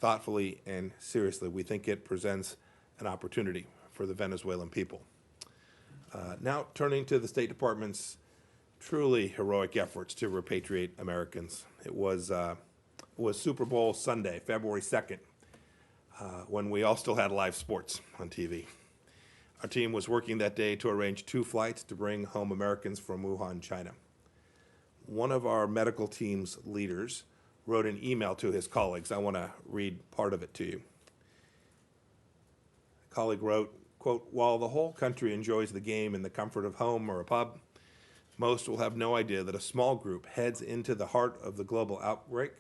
thoughtfully and seriously. We think it presents an opportunity for the Venezuelan people. Now turning to the State Department's truly heroic efforts to repatriate Americans. It was Super Bowl Sunday, February 2nd, when we all still had live sports on TV. Our team was working that day to arrange 2 flights to bring home Americans from Wuhan, China. One of our medical team's leaders wrote an email to his colleagues. I want to read part of it to you. A colleague wrote, quote, "While the whole country enjoys the game in the comfort of home or a pub, most will have no idea that a small group heads into the heart of the global outbreak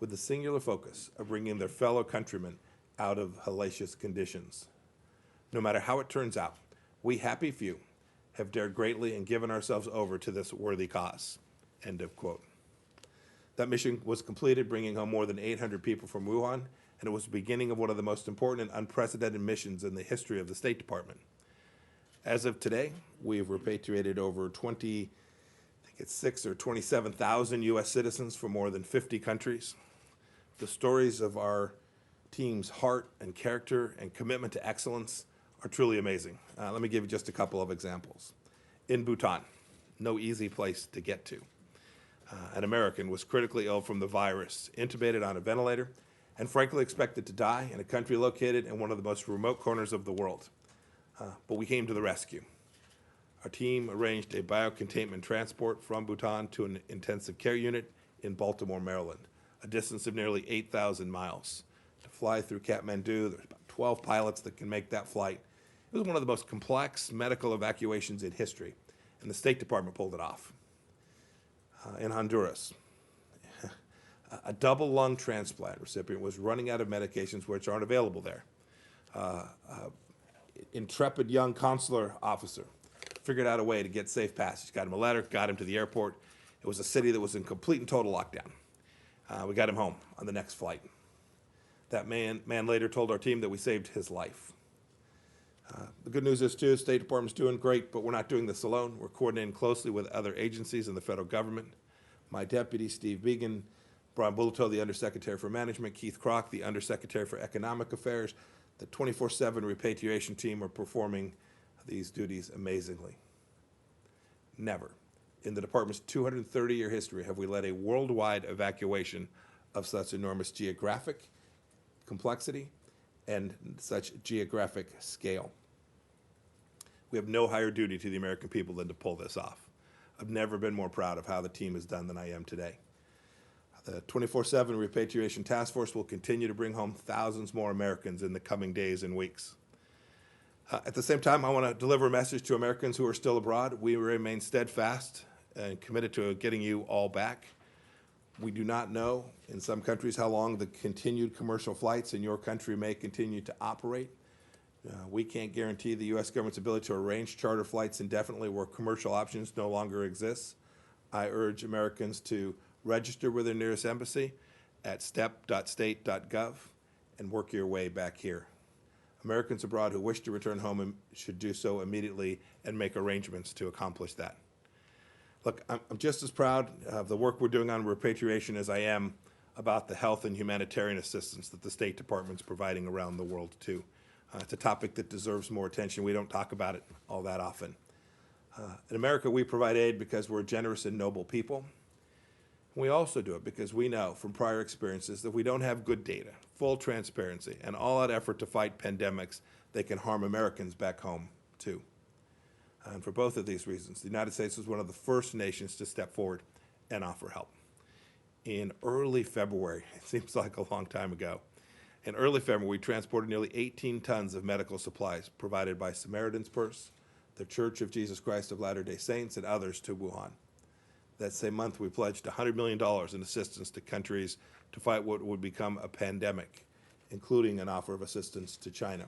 with the singular focus of bringing their fellow countrymen out of hellacious conditions. No matter how it turns out, we happy few have dared greatly and given ourselves over to this worthy cause." End of quote. That mission was completed, bringing home more than 800 people from Wuhan, and it was the beginning of one of the most important and unprecedented missions in the history of the State Department. As of today, we've repatriated over 26 or 27,000 U.S. citizens from more than 50 countries. The stories of our team's heart and character and commitment to excellence are truly amazing. Let me give you just a couple of examples. In Bhutan, no easy place to get to. An American was critically ill from the virus, intubated on a ventilator, and frankly expected to die in a country located in one of the most remote corners of the world. But we came to the rescue. Our team arranged a biocontainment transport from Bhutan to an intensive care unit in Baltimore, Maryland, a distance of nearly 8,000 miles. To fly through Kathmandu, there's about 12 pilots that can make that flight. It was one of the most complex medical evacuations in history, and the State Department pulled it off. In Honduras, a double lung transplant recipient was running out of medications which aren't available there. Intrepid young consular officer figured out a way to get safe passage. Got him a letter, got him to the airport. It was a city that was in complete and total lockdown. We got him home on the next flight. That man later told our team that we saved his life. The good news is, too, the State Department's doing great, but we're not doing this alone. We're coordinating closely with other agencies in the federal government. My deputy, Steve Began, Brian Bulleto, the Undersecretary for Management, Keith Kroc, the Undersecretary for Economic Affairs, the 24/7 repatriation team are performing these duties amazingly. Never in the department's 230-year history have we led a worldwide evacuation of such enormous geographic complexity and such geographic scale. We have no higher duty to the American people than to pull this off. I've never been more proud of how the team has done than I am today. The 24/7 Repatriation Task Force will continue to bring home thousands more Americans in the coming days and weeks. At the same time, I want to deliver a message to Americans who are still abroad. We remain steadfast and committed to getting you all back. We do not know in some countries how long the continued commercial flights in your country may continue to operate. We can't guarantee the U.S. government's ability to arrange charter flights indefinitely where commercial options no longer exist. I urge Americans to register with their nearest embassy at step.state.gov and work your way back here. Americans abroad who wish to return home should do so immediately and make arrangements to accomplish that. Look, I'm just as proud of the work we're doing on repatriation as I am about the health and humanitarian assistance that the State Department's providing around the world, too. It's a topic that deserves more attention. We don't talk about it all that often. In America, we provide aid because we're generous and noble people. We also do it because we know from prior experiences that if we don't have good data, full transparency, and all-out effort to fight pandemics, they can harm Americans back home, too. And for both of these reasons, the United States was one of the first nations to step forward and offer help. In early February, it seems like a long time ago, in early February, we transported nearly 18 tons of medical supplies provided by Samaritan's Purse, the Church of Jesus Christ of Latter-day Saints, and others to Wuhan. That same month, we pledged $100 million in assistance to countries to fight what would become a pandemic, including an offer of assistance to China.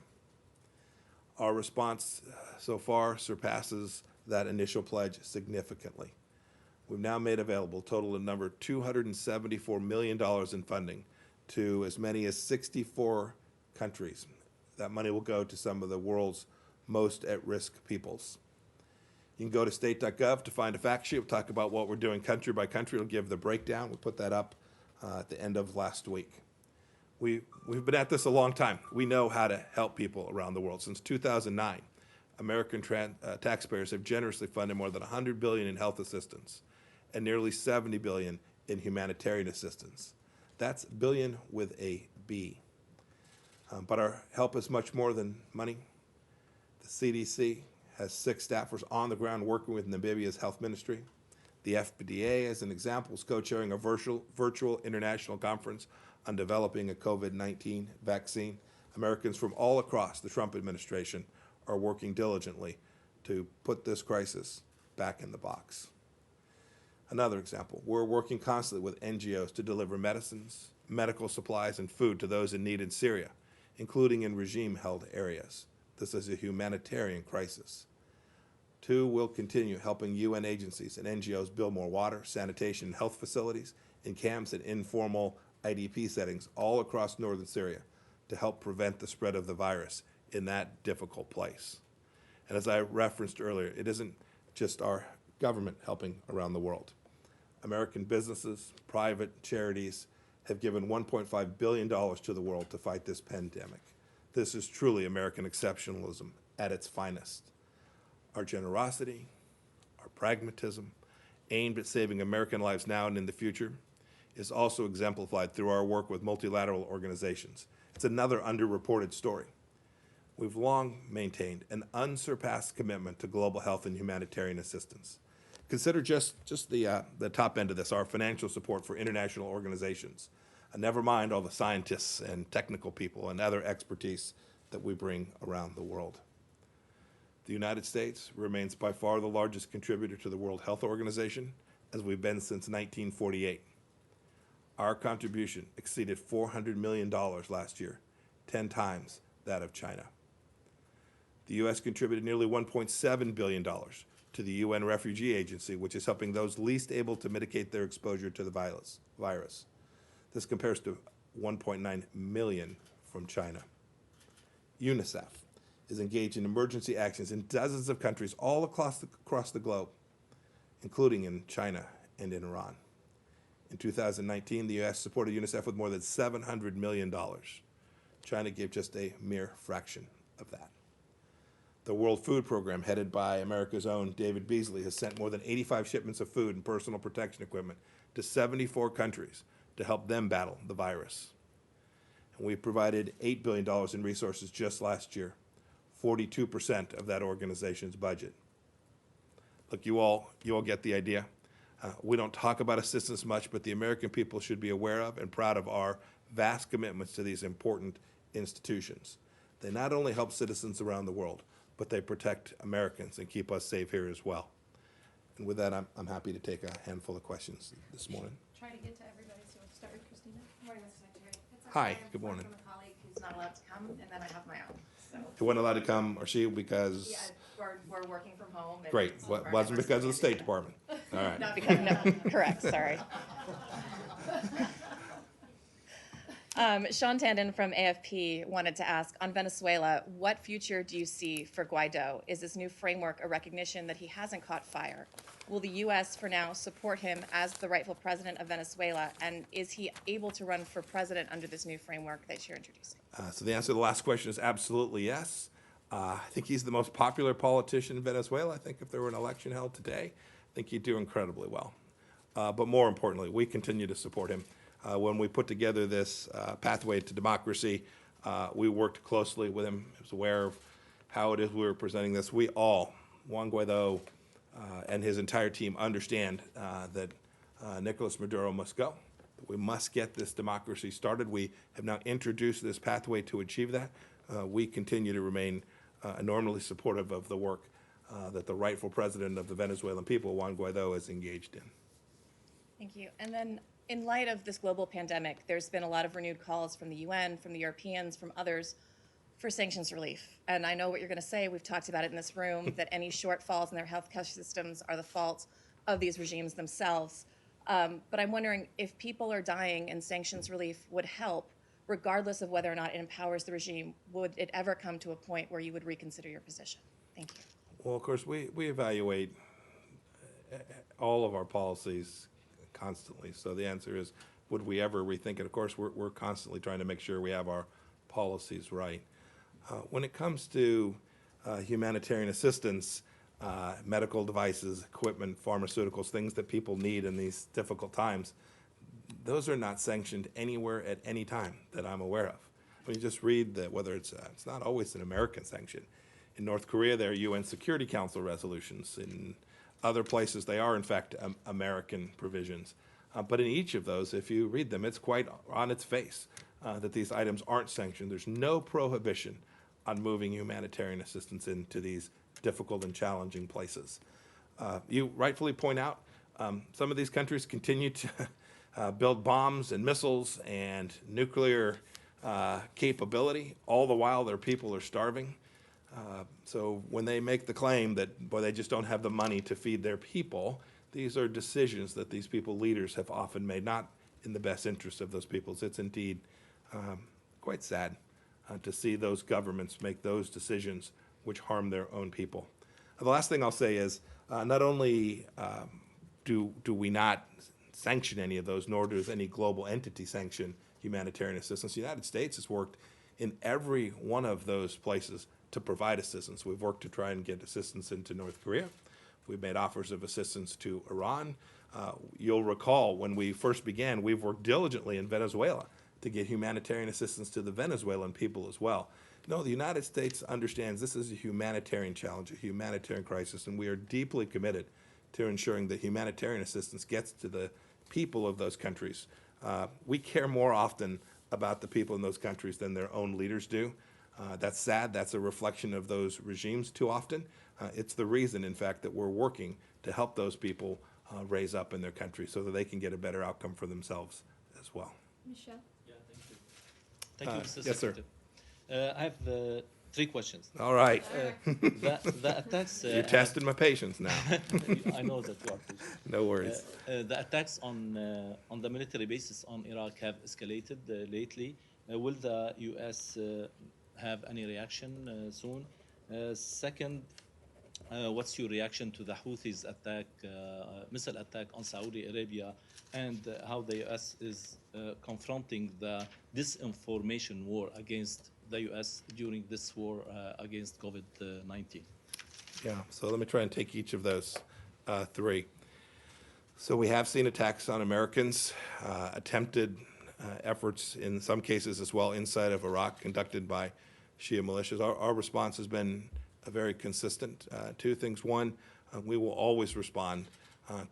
Our response so far surpasses that initial pledge significantly. We've now made available a total of number $274 million in funding to as many as 64 countries. That money will go to some of the world's most at-risk peoples. You can go to state.gov to find a fact sheet. We'll talk about what we're doing country by country. It'll give the breakdown. We put that up at the end of last week. We've been at this a long time. We know how to help people around the world. Since 2009, American taxpayers have generously funded more than $100 billion in health assistance and nearly $70 billion in humanitarian assistance. That's billion with a B. But our help is much more than money. The CDC has 6 staffers on the ground working with Namibia's health ministry. The FDA, as an example, is co-chairing a virtual international conference on developing a COVID-19 vaccine. Americans from all across the Trump administration are working diligently to put this crisis back in the box. Another example, we're working constantly with NGOs to deliver medicines, medical supplies, and food to those in need in Syria, including in regime-held areas. This is a humanitarian crisis. 2, we'll continue helping UN agencies and NGOs build more water, sanitation, and health facilities in camps and informal IDP settings all across northern Syria to help prevent the spread of the virus in that difficult place. And as I referenced earlier, it isn't just our government helping around the world. American businesses, private charities have given $1.5 billion to the world to fight this pandemic. This is truly American exceptionalism at its finest. Our generosity, our pragmatism, aimed at saving American lives now and in the future, is also exemplified through our work with multilateral organizations. It's another underreported story. We've long maintained an unsurpassed commitment to global health and humanitarian assistance. Consider just the top end of this, our financial support for international organizations. And never mind all the scientists and technical people and other expertise that we bring around the world. The United States remains by far the largest contributor to the World Health Organization, as we've been since 1948. Our contribution exceeded $400 million last year, 10 times that of China. The U.S. contributed nearly $1.7 billion to the UN Refugee Agency, which is helping those least able to mitigate their exposure to the virus. This compares to $1.9 million from China. UNICEF is engaged in emergency actions in dozens of countries all across the globe, including in China and in Iran. In 2019, the U.S. supported UNICEF with more than $700 million. China gave just a mere fraction of that. The World Food Program, headed by America's own David Beasley, has sent more than 85 shipments of food and personal protection equipment to 74 countries to help them battle the virus. And we provided $8 billion in resources just last year, 42% of that organization's budget. Look, you all get the idea. We don't talk about assistance much, but the American people should be aware of and proud of our vast commitments to these important institutions. They not only help citizens around the world, but they protect Americans and keep us safe here as well. And with that, I'm happy to take a handful of questions this morning. Try to get to everybody, so we'll start with Christina. Good morning, Mr. Secretary. Hi, good morning. From a colleague who's not allowed to come, and then I have my own. So Who wasn't allowed to come, or she, because? yeah, we're working from home. And Great, some of our wasn't members because of the can't State do that. Department. All right. Not because No, correct, sorry. Sean Tandon from AFP wanted to ask, on Venezuela, what future do you see for Guaido? Is this new framework a recognition that he hasn't caught fire? Will the U.S. for now support him as the rightful president of Venezuela? And is he able to run for president under this new framework that you're introducing? So the answer to the last question is absolutely yes. I think he's the most popular politician in Venezuela. I think if there were an election held today, I think he'd do incredibly well. But more importantly, we continue to support him. When we put together this pathway to democracy, we worked closely with him. He was aware of how it is we were presenting this. We all, Juan Guaido and his entire team, understand that Nicolas Maduro must go. We must get this democracy started. We have now introduced this pathway to achieve that. We continue to remain enormously supportive of the work that the rightful president of the Venezuelan people, Juan Guaido, is engaged in. Thank you. And then in light of this global pandemic, there's been a lot of renewed calls from the UN, from the Europeans, from others for sanctions relief. And I know what you're going to say. We've talked about it in this room, that any shortfalls in their healthcare systems are the fault of these regimes themselves. But I'm wondering if people are dying and sanctions relief would help, regardless of whether or not it empowers the regime, would it ever come to a point where you would reconsider your position? Thank you. Well, of course, we evaluate all of our policies constantly. So the answer is would we ever rethink it? Of course, we're constantly trying to make sure we have our policies right. When it comes to humanitarian assistance, medical devices, equipment, pharmaceuticals, things that people need in these difficult times, those are not sanctioned anywhere at any time that I'm aware of. When you just read that, whether it's not always an American sanction. In North Korea, there are UN Security Council resolutions. In other places, they are, in fact, American provisions. But in each of those, if you read them, it's quite on its face that these items aren't sanctioned. There's no prohibition on moving humanitarian assistance into these difficult and challenging places. You rightfully point out some of these countries continue to build bombs and missiles and nuclear capability, all the while their people are starving. So when they make the claim that, boy, they just don't have the money to feed their people, these are decisions that these people leaders have often made, not in the best interest of those peoples. It's indeed quite sad to see those governments make those decisions which harm their own people. The last thing I'll say is not only do we not sanction any of those, nor does any global entity sanction humanitarian assistance. The United States has worked in every one of those places to provide assistance. We've worked to try and get assistance into North Korea. We've made offers of assistance to Iran. You'll recall when we first began, we've worked diligently in Venezuela to get humanitarian assistance to the Venezuelan people as well. No, the United States understands this is a humanitarian challenge, a humanitarian crisis, and we are deeply committed to ensuring that humanitarian assistance gets to the people of those countries. We care more often about the people in those countries than their own leaders do. That's sad. That's a reflection of those regimes too often. It's the reason, in fact, that we're working to help those people raise up in their country so that they can get a better outcome for themselves as well. Michelle? Yeah, thank you. Thank you, Mr. Yes, sir. Secretary. I have 3 questions. All right. The attacks. You're testing my patience now. I know that you are. Patient. No worries. The attacks on the military bases on Iraq have escalated lately. Will the U.S. Have any reaction soon? Second, what's your reaction to the Houthis attack, missile attack on Saudi Arabia, and how the U.S. is confronting the disinformation war against the U.S. during this war against COVID-19? Yeah, so let me try and take each of those 3. So we have seen attacks on Americans, attempted efforts in some cases as well inside of Iraq conducted by Shia militias. Our response has been very consistent. 2 things. One, we will always respond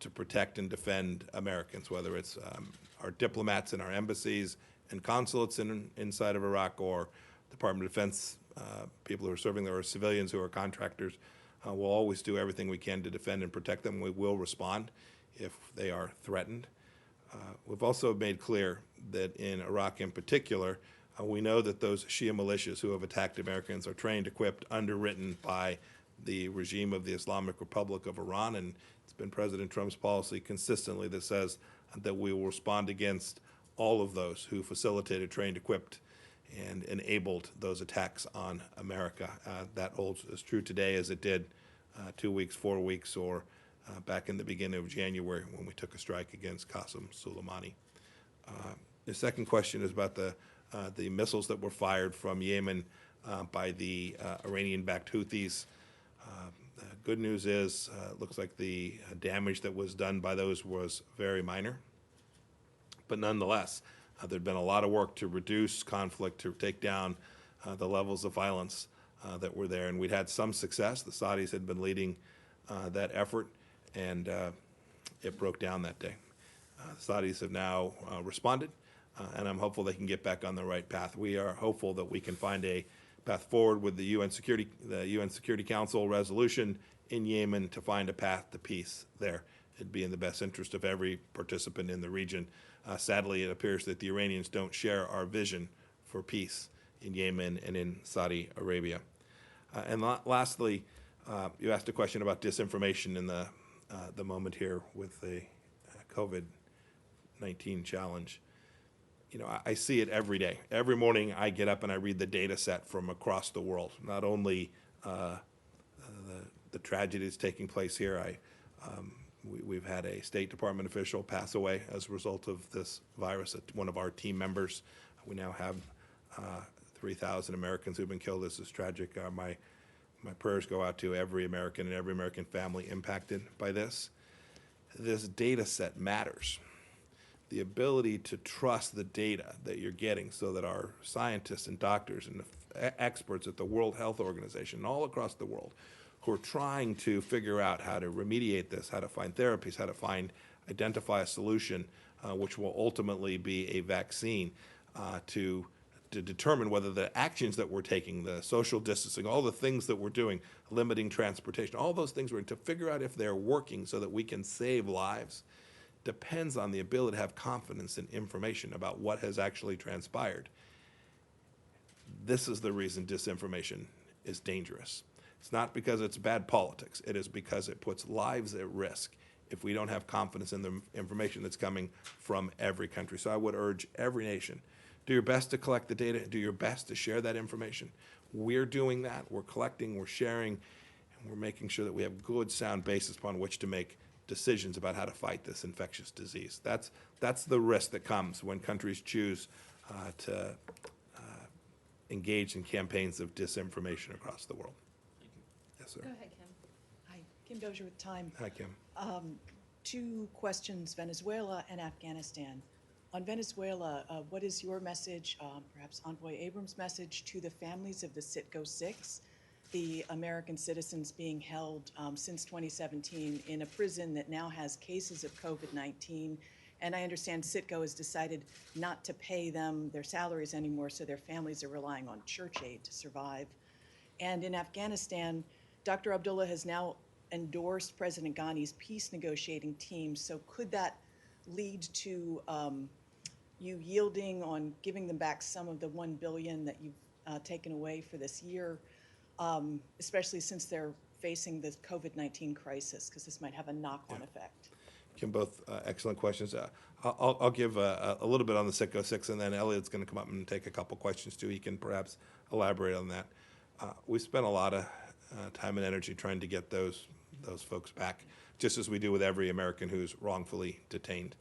to protect and defend Americans, whether it's our diplomats in our embassies and consulates inside of Iraq, or Department of Defense people who are serving there, or civilians who are contractors. We'll always do everything we can to defend and protect them. We will respond if they are threatened. We've also made clear that in Iraq in particular, we know that those Shia militias who have attacked Americans are trained, equipped, underwritten by the regime of the Islamic Republic of Iran, and it's been President Trump's policy consistently that says that we will respond against all of those who facilitated, trained, equipped, and enabled those attacks on America. That holds as true today as it did 2 weeks, 4 weeks, or back in the beginning of January when we took a strike against Qasem Soleimani. The second question is about the missiles that were fired from Yemen by the Iranian-backed Houthis. The good news is it looks like the damage that was done by those was very minor. But nonetheless, there'd been a lot of work to reduce conflict, to take down the levels of violence that were there. And we'd had some success. The Saudis had been leading that effort, and it broke down that day. The Saudis have now responded, and I'm hopeful they can get back on the right path. We are hopeful that we can find a path forward with the UN Security Council resolution in Yemen to find a path to peace there. It'd be in the best interest of every participant in the region. Sadly, it appears that the Iranians don't share our vision for peace in Yemen and in Saudi Arabia. And lastly, you asked a question about disinformation in the moment here with the COVID-19 challenge. You know, I see it every day. Every morning I get up and I read the data set from across the world, not only the tragedies taking place here. We've had a State Department official pass away as a result of this virus, one of our team members. We now have 3,000 Americans who've been killed. This is tragic. My prayers go out to every American and every American family impacted by this. This data set matters. The ability to trust the data that you're getting so that our scientists and doctors and experts at the World Health Organization and all across the world who are trying to figure out how to remediate this, how to find therapies, how to identify a solution which will ultimately be a vaccine to determine whether the actions that we're taking, the social distancing, all the things that we're doing, limiting transportation, all those things to figure out if they're working so that we can save lives, depends on the ability to have confidence in information about what has actually transpired. This is the reason disinformation is dangerous. It's not because it's bad politics. It is because it puts lives at risk if we don't have confidence in the information that's coming from every country. So I would urge every nation, do your best to collect the data, do your best to share that information. We're doing that. We're collecting, we're sharing, and we're making sure that we have good, sound basis upon which to make decisions about how to fight this infectious disease. That's the risk that comes when countries choose to engage in campaigns of disinformation across the world. Yes, sir. Go ahead, Kim. Hi, Kim Dozier with Time. Hi, Kim. Two questions, Venezuela and Afghanistan. On Venezuela, what is your message, perhaps Envoy Abrams' message, to the families of the Citgo 6, the American citizens being held since 2017 in a prison that now has cases of COVID-19? And I understand Citgo has decided not to pay them their salaries anymore, so their families are relying on church aid to survive. And in Afghanistan, Dr. Abdullah has now endorsed President Ghani's peace negotiating team. So could that lead to you yielding on giving them back some of the $1 billion that you've taken away for this year, especially since they're facing the COVID-19 crisis, because this might have a knock-on effect? Kim, both excellent questions. I'll give a little bit on the Citgo 6, and then Elliot's going to come up and take a couple questions too. He can perhaps elaborate on that. We spent a lot of time and energy trying to get those folks back, just as we do with every American who's wrongfully detained.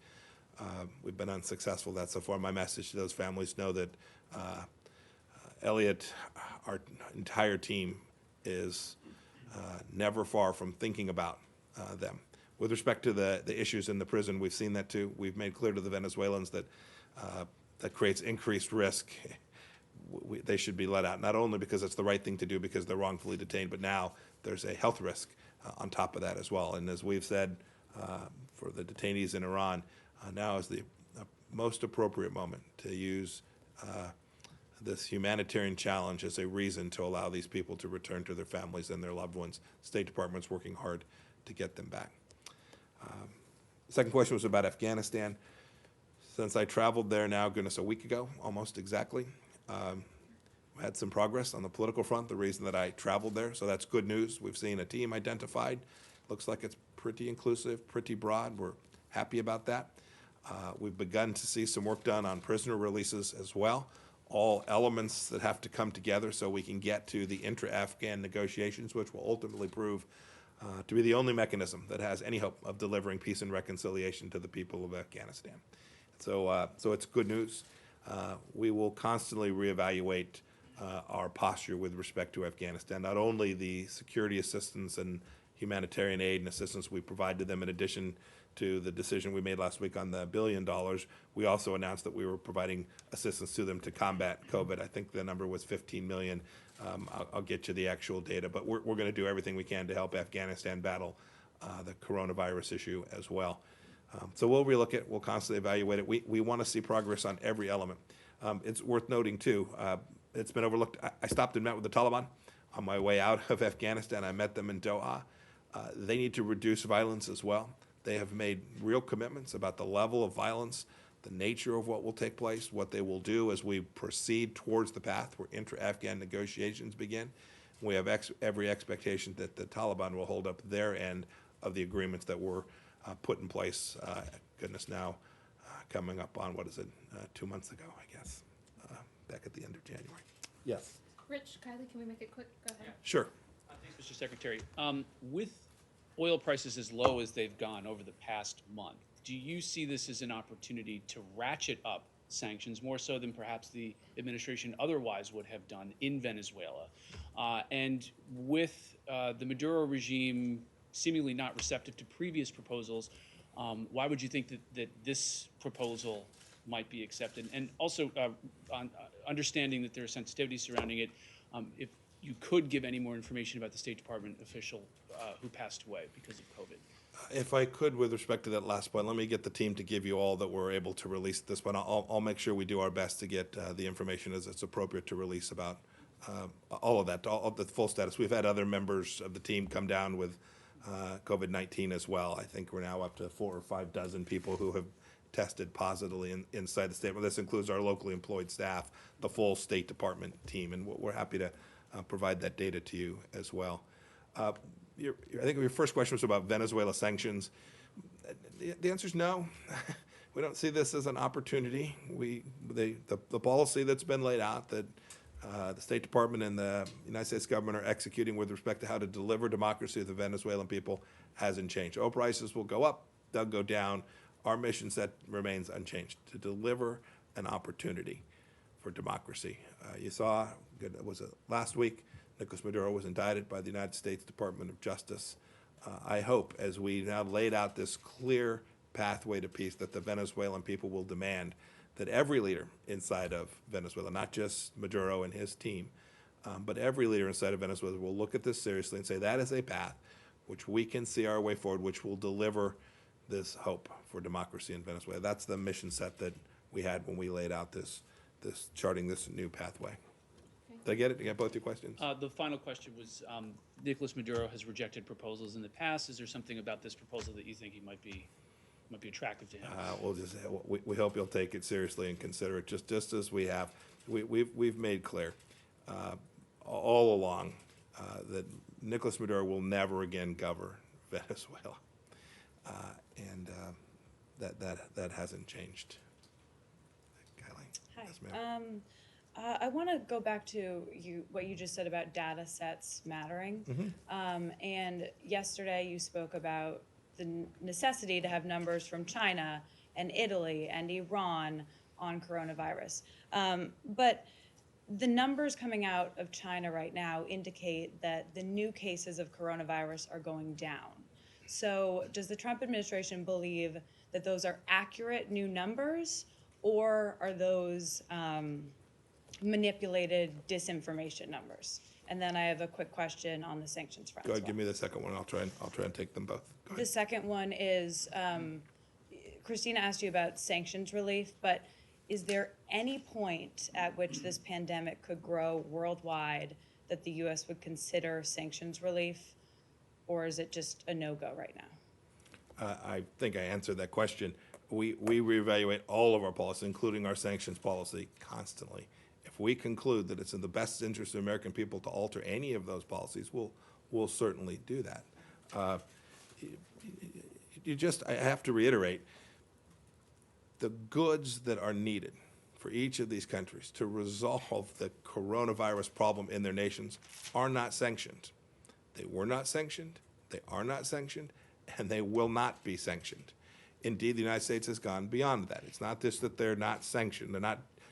We've been unsuccessful with that so far. My message to those families: know that Elliot, our entire team, is never far from thinking about them. With respect to the issues in the prison, we've seen that too. We've made clear to the Venezuelans that that creates increased risk. They should be let out, not only because it's the right thing to do because they're wrongfully detained, but now there's a health risk on top of that as well. And as we've said for the detainees in Iran, now is the most appropriate moment to use this humanitarian challenge as a reason to allow these people to return to their families and their loved ones. The State Department's working hard to get them back. The second question was about Afghanistan. Since I traveled there now, goodness, a week ago, almost exactly, we had some progress on the political front, the reason that I traveled there, so that's good news. We've seen a team identified. Looks like it's pretty inclusive, pretty broad. We're happy about that. We've begun to see some work done on prisoner releases as well, all elements that have to come together so we can get to the intra-Afghan negotiations, which will ultimately prove to be the only mechanism that has any hope of delivering peace and reconciliation to the people of Afghanistan. So it's good news. We will constantly reevaluate our posture with respect to Afghanistan, not only the security assistance and humanitarian aid and assistance we provide to them in addition to the decision we made last week on the $1 billion. We also announced that we were providing assistance to them to combat COVID. I think the number was 15 million. I'll get you the actual data, but we're going to do everything we can to help Afghanistan battle the coronavirus issue as well. So we'll relook it. We'll constantly evaluate it. We want to see progress on every element. It's worth noting, too, it's been overlooked. I stopped and met with the Taliban on my way out of Afghanistan. I met them in Doha. They need to reduce violence as well. They have made real commitments about the level of violence, the nature of what will take place, what they will do as we proceed towards the path where intra-Afghan negotiations begin. We have every expectation that the Taliban will hold up their end of the agreements that were put in place, goodness, now coming up on, 2 months ago, I guess, back at the end of January. Yes. Rich, Kylie, can we make it quick? Go ahead. Sure. Thanks, Mr. Secretary. With oil prices as low as they've gone over the past month, do you see this as an opportunity to ratchet up sanctions more so than perhaps the administration otherwise would have done in Venezuela? And with the Maduro regime seemingly not receptive to previous proposals, why would you think that this proposal might be accepted? And also, understanding that there are sensitivities surrounding it, if you could give any more information about the State Department official who passed away because of COVID. If I could, with respect to that last point, let me get the team to give you all that we're able to release at this point. I'll make sure we do our best to get the information as it's appropriate to release about all of that, all of the full status. We've had other members of the team come down with COVID-19 as well. I think we're now up to 4 or 5 dozen people who have tested positively inside the state. Well, this includes our locally employed staff, the full State Department team, and we're happy to provide that data to you as well. I think your first question was about Venezuela sanctions. The answer is no. We don't see this as an opportunity. The policy that's been laid out that the State Department and the United States government are executing with respect to how to deliver democracy to the Venezuelan people hasn't changed. Oil prices will go up, they'll go down. Our mission set remains unchanged, to deliver an opportunity for democracy. You saw, was it last week, Nicolas Maduro was indicted by the United States Department of Justice. I hope, as we now laid out this clear pathway to peace, that the Venezuelan people will demand that every leader inside of Venezuela, not just Maduro and his team, but every leader inside of Venezuela will look at this seriously and say that is a path which we can see our way forward, which will deliver this hope for democracy in Venezuela. That's the mission set that we had when we laid out this charting this new pathway. Did I get it? Did I get both your questions? The final question was, Nicolas Maduro has rejected proposals in the past. Is there something about this proposal that you think he might be attractive to him? We hope you'll take it seriously and consider it, just as we have. We've made clear all along that Nicolas Maduro will never again govern Venezuela, and that hasn't changed. Kylie. Hi. Yes, ma'am. I want to go back to what you just said about data sets mattering. And yesterday you spoke about the necessity to have numbers from China and Italy and Iran on coronavirus. But the numbers coming out of China right now indicate that the new cases of coronavirus are going down. So does the Trump administration believe that those are accurate new numbers, or are those manipulated disinformation numbers? And then I have a quick question on the sanctions front. Go ahead, as well. give me the second one. I'll try and take them both. Go The ahead. second one is, Christina asked you about sanctions relief, but is there any point at which this pandemic could grow worldwide that the U.S. would consider sanctions relief, or is it just a no-go right now? I think I answered that question. We reevaluate all of our policy, including our sanctions policy, constantly. If we conclude that it's in the best interest of American people to alter any of those policies, we'll certainly do that. I have to reiterate, the goods that are needed for each of these countries to resolve the coronavirus problem in their nations are not sanctioned. They were not sanctioned, they are not sanctioned, and they will not be sanctioned. Indeed, the United States has gone beyond that. It's not just that they're not sanctioned.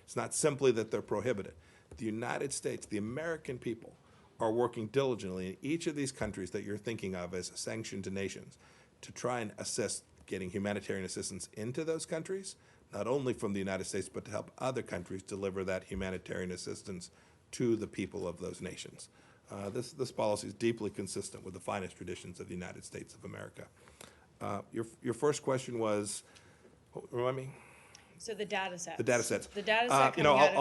It's not simply that they're prohibited. The United States, the American people, are working diligently in each of these countries that you're thinking of as sanctioned nations to try and assist getting humanitarian assistance into those countries, not only from the United States, but to help other countries deliver that humanitarian assistance to the people of those nations. This policy is deeply consistent with the finest traditions of the United States of America. Your first question was, remind me? So the data sets. The data sets. The data set You know, coming out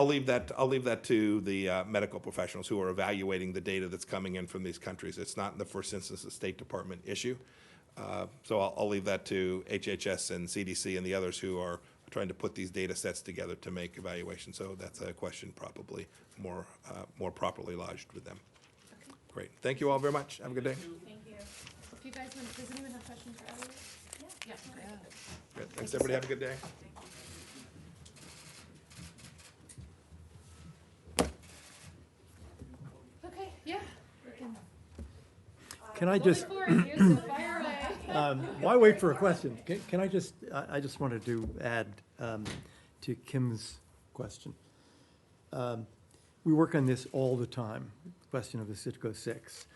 I'll leave that to the medical professionals who are evaluating the data that's coming in from these countries. It's not in the first instance a State Department issue. So I'll leave that to HHS and CDC and the others who are trying to put these data sets together to make evaluations. So that's a question probably more properly lodged with them. Okay. Great. Thank you all very much. Have a good day. Thank you. If you guys, does anyone have questions for Elliot? Yeah. Good. Thanks, everybody. Have a good day. Okay, yeah. Can I just, Look forward to it, so fire Why wait for a question? Can I just, I just wanted to add to Kim's question. We work on this all the time, the question of the Citgo 6.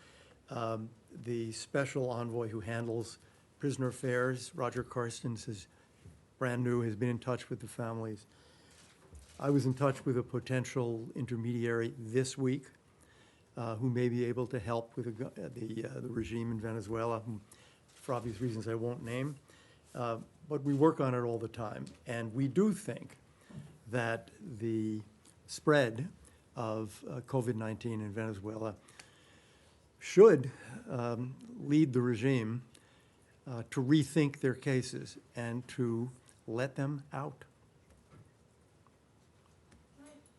The special envoy who handles prisoner affairs, Roger Carstens, is brand new, has been in touch with the families. I was in touch with a potential intermediary this week who may be able to help with the regime in Venezuela, whom, for obvious reasons I won't name. But we work on it all the time. And we do think that the spread of COVID-19 in Venezuela should lead the regime to rethink their cases and to let them out.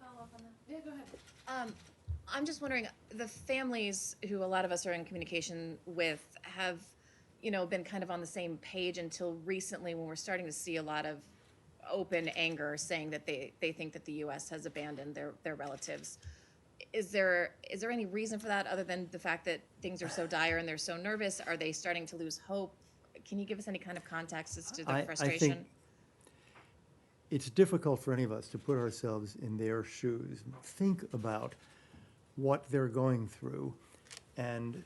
Follow up on that. Yeah, go ahead. I'm just wondering, the families who a lot of us are in communication with have, been kind of on the same page until recently, when we're starting to see a lot of open anger saying that they think that the U.S. has abandoned their relatives. Is there any reason for that other than the fact that things are so dire and they're so nervous? Are they starting to lose hope? Can you give us any kind of context as to the frustration? I think it's difficult for any of us to put ourselves in their shoes, think about what they're going through, and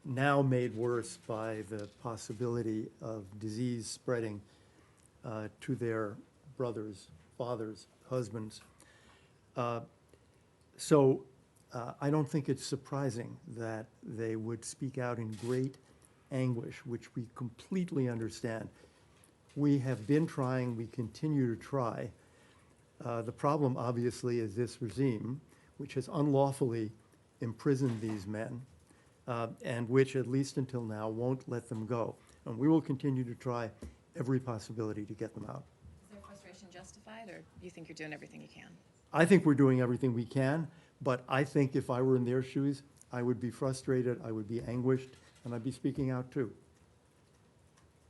now made worse by the possibility of disease spreading to their brothers, fathers, husbands. So I don't think it's surprising that they would speak out in great anguish, which we completely understand. We have been trying, we continue to try. The problem, obviously, is this regime, which has unlawfully imprisoned these men, and which, at least until now, won't let them go. And we will continue to try every possibility to get them out. Is their frustration justified, or do you think you're doing everything you can? I think we're doing everything we can, but I think if I were in their shoes, I would be frustrated, I would be anguished, and I'd be speaking out too.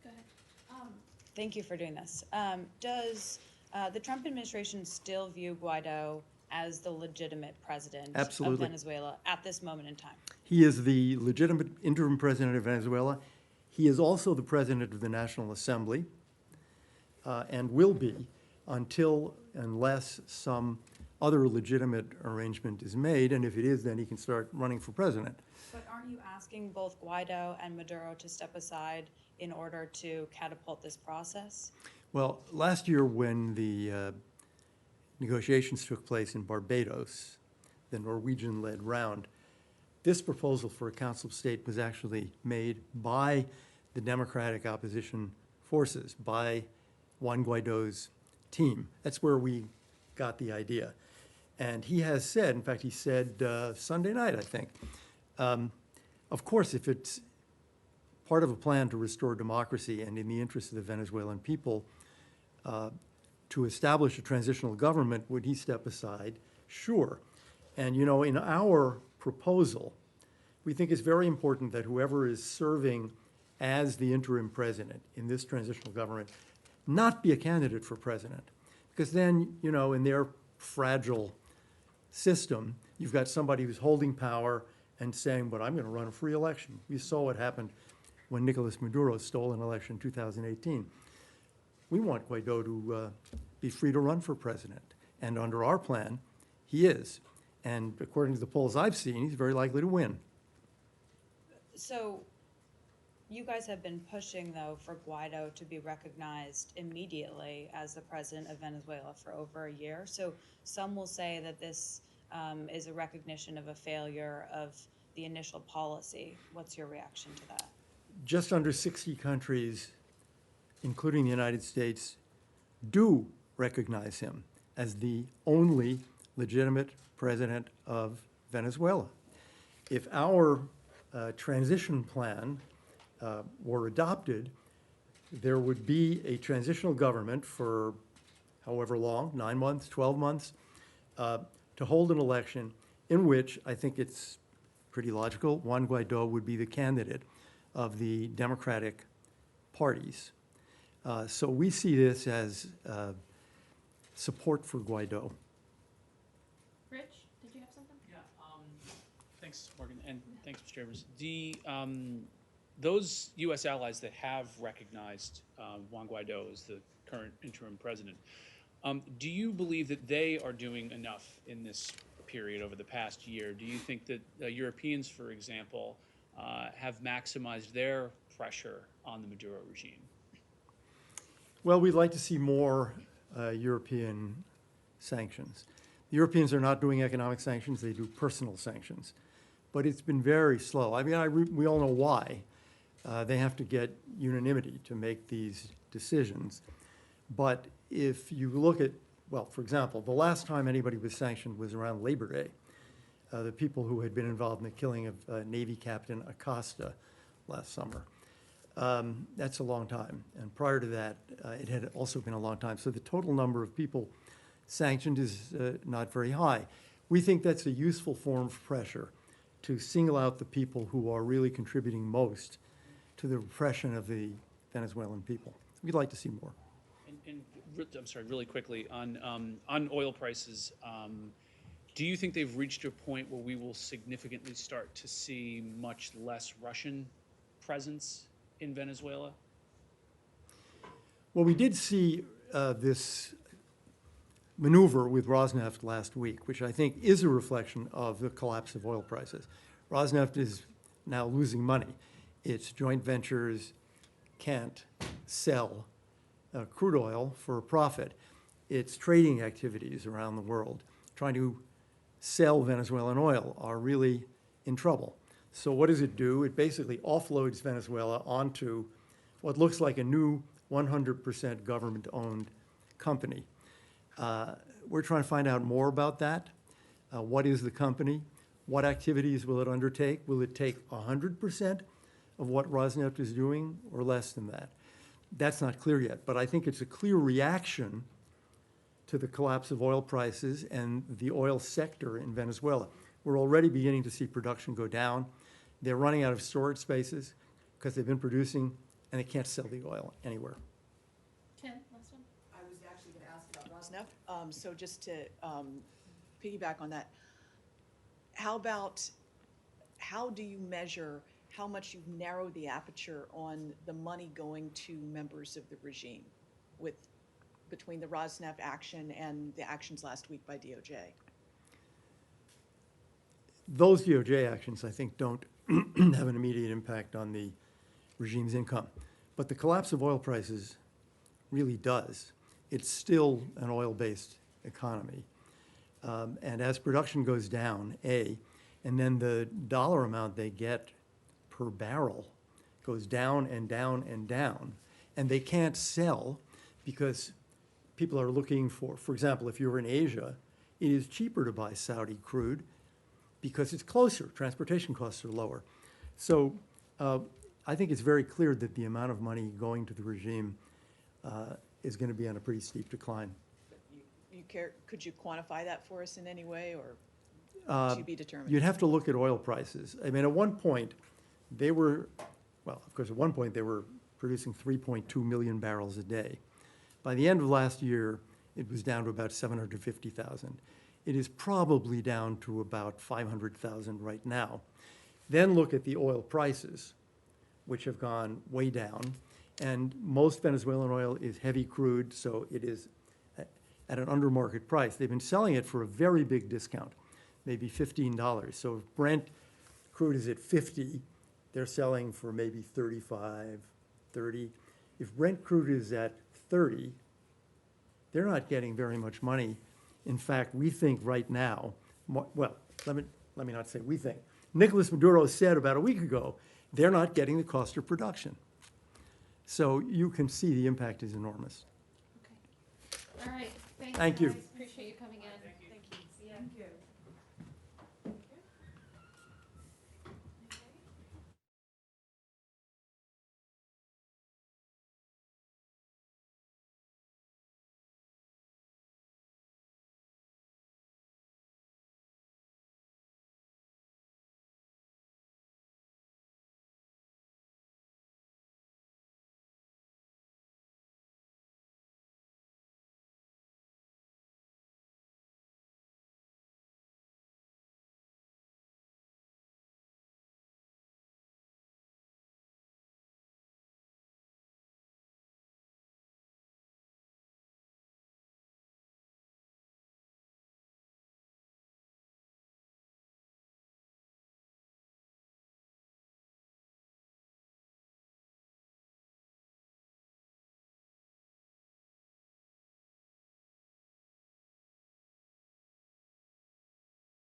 Go ahead. Thank you for doing this. Does the Trump administration still view Guaido as the legitimate president Absolutely. of Venezuela at this moment in time? He is the legitimate interim president of Venezuela. He is also the president of the National Assembly, and will be unless some other legitimate arrangement is made, and if it is, then he can start running for president. But aren't you asking both Guaido and Maduro to step aside in order to catapult this process? Well, last year when the negotiations took place in Barbados, the Norwegian-led round, this proposal for a Council of State was actually made by the Democratic opposition forces, by Juan Guaido's team. That's where we got the idea. And he has said, in fact, he said Sunday night, I think, of course, if it's part of a plan to restore democracy and in the interest of the Venezuelan people, to establish a transitional government, would he step aside? Sure. And in our proposal, we think it's very important that whoever is serving as the interim president in this transitional government not be a candidate for president. Because then, in their fragile system, you've got somebody who's holding power and saying, but I'm going to run a free election. We saw what happened when Nicolas Maduro stole an election in 2018. We want Guaido to be free to run for president. And under our plan, he is. And according to the polls I've seen, he's very likely to win. So you guys have been pushing, though, for Guaido to be recognized immediately as the president of Venezuela for over a year. So some will say that this is a recognition of a failure of the initial policy. What's your reaction to that? Just under 60 countries, including the United States, do recognize him as the only legitimate president of Venezuela. If our transition plan were adopted, there would be a transitional government for however long, 9 months, 12 months, to hold an election in which I think it's pretty logical, Juan Guaido would be the candidate of the Democratic parties. So we see this as support for Guaido. Rich, did you have something? Yeah, thanks, Morgan, and thanks, Mr. Chambers. those U.S. allies that have recognized Juan Guaido as the current interim president, do you believe that they are doing enough in this period over the past year? Do you think that Europeans, for example, have maximized their pressure on the Maduro regime? Well, we'd like to see more European sanctions. The Europeans are not doing economic sanctions, they do personal sanctions. But it's been very slow. I mean, we all know why. They have to get unanimity to make these decisions. But if you look at, well, for example, the last time anybody was sanctioned was around Labor Day. The people who had been involved in the killing of Navy Captain Acosta last summer. That's a long time. And prior to that, it had also been a long time. So the total number of people sanctioned is not very high. We think that's a useful form of pressure to single out the people who are really contributing most to the repression of the Venezuelan people. We'd like to see more. And I'm sorry, really quickly, on oil prices, do you think they've reached a point where we will significantly start to see much less Russian presence in Venezuela? Well, we did see this maneuver with Rosneft last week, which I think is a reflection of the collapse of oil prices. Rosneft is now losing money. Its joint ventures can't sell crude oil for a profit. Its trading activities around the world, trying to sell Venezuelan oil, are really in trouble. So what does it do? It basically offloads Venezuela onto what looks like a new 100% government-owned company. We're trying to find out more about that. What is the company? What activities will it undertake? Will it take 100% of what Rosneft is doing or less than that? That's not clear yet, but I think it's a clear reaction to the collapse of oil prices and the oil sector in Venezuela. We're already beginning to see production go down. They're running out of storage spaces because they've been producing and they can't sell the oil anywhere. Ken, last one. I was actually going to ask about Rosneft. So just to piggyback on that, how do you measure how much you've narrowed the aperture on the money going to members of the regime between the Rosneft action and the actions last week by DOJ? Those DOJ actions, I think, don't have an immediate impact on the regime's income. But the collapse of oil prices really does. It's still an oil-based economy. And as production goes down, and then the dollar amount they get per barrel goes down and down and down, and they can't sell because people are looking for example, if you're in Asia, it is cheaper to buy Saudi crude because it's closer. Transportation costs are lower. So I think it's very clear that the amount of money going to the regime is going to be on a pretty steep decline. Could you quantify that for us in any way, or to be determined? You'd have to look at oil prices. I mean, at one point, they were, well, of course, at one point they were producing 3.2 million barrels a day. By the end of last year, it was down to about 750,000. It is probably down to about 500,000 right now. Then look at the oil prices, which have gone way down. And most Venezuelan oil is heavy crude, so it is at an under market price. They've been selling it for a very big discount, maybe $15. So if Brent crude is at 50, they're selling for maybe 35, 30. If Brent crude is at 30, they're not getting very much money. In fact, we think right now, well, let me not say we think. Nicolas Maduro said about a week ago, they're not getting the cost of production. So you can see the impact is enormous. Okay. All right. Thank you. Guys.